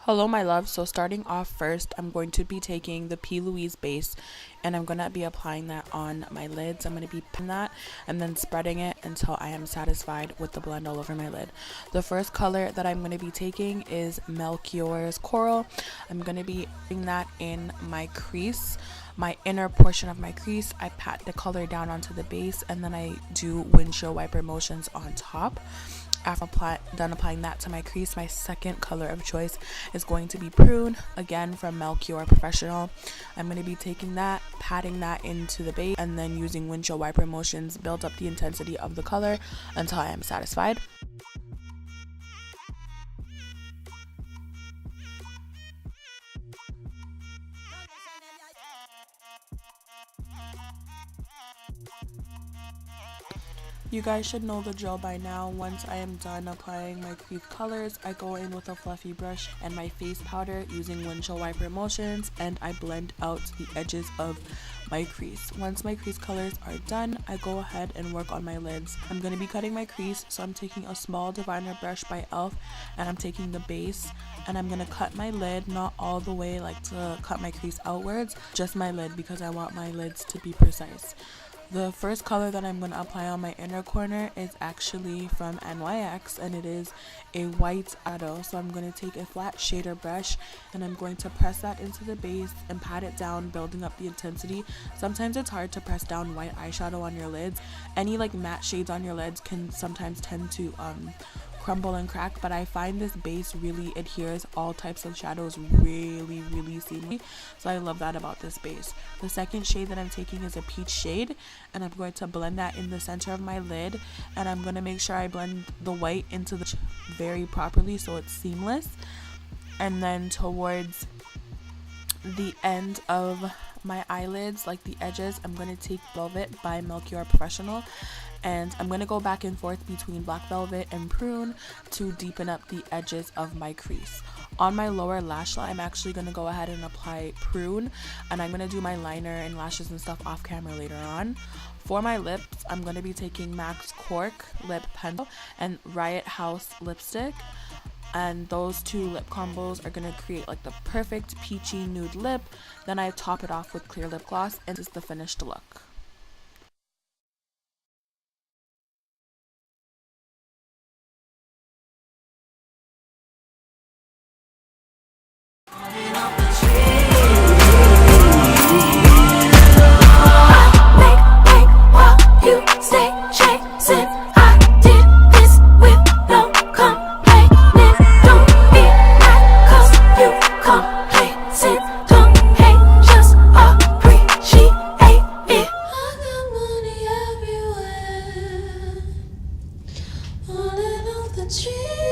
Hello my love, so starting off first, I'm going to be taking the Plouise base and I'm going to be applying that on my lids. I'm going to be putting that and then spreading it until I am satisfied with the blend all over my lid. The first color that I'm going to be taking is Melchior's Coral. I'm going to be putting that in my crease, my inner portion of my crease. I pat the color down onto the base and then I do windshield wiper motions on top. After done applying that to my crease, my second color of choice is going to be Prune, again from Melchior Professional. I'm going to be taking that, patting that into the base, and then using windshield wiper motions, build up the intensity of the color until I am satisfied. You guys should know the drill by now. Once I am done applying my crease colors, I go in with a fluffy brush and my face powder using windshield wiper motions, and I blend out the edges of my crease. Once my crease colors are done, I go ahead and work on my lids. I'm going to be cutting my crease, so I'm taking a small diviner brush by e.l.f. and I'm taking the base and I'm going to cut my lid, not all the way like to cut my crease outwards, just my lid because I want my lids to be precise. The first color that I'm going to apply on my inner corner is actually from NYX, and it is a white eyeshadow. So I'm going to take a flat shader brush and I'm going to press that into the base and pat it down, building up the intensity. Sometimes it's hard to press down white eyeshadow on your lids. Any like matte shades on your lids can sometimes tend to crumble and crack, but I find this base really adheres all types of shadows really seamlessly, so I love that about this base. The second shade that I'm taking is a peach shade, and I'm going to blend that in the center of my lid, and I'm going to make sure I blend the white into the very properly so it's seamless. And then towards the end of my eyelids, like the edges, I'm going to take Velvet by Melchior Professional, and I'm going to go back and forth between Black Velvet and Prune to deepen up the edges of my crease. On my lower lash line, I'm actually going to go ahead and apply Prune, and I'm going to do my liner and lashes and stuff off camera later on. For my lips, I'm going to be taking MAC's Cork Lip Pencil and Riot House Lipstick, and those two lip combos are going to create like the perfect peachy nude lip. Then I top it off with clear lip gloss, and this is the finished look. Tree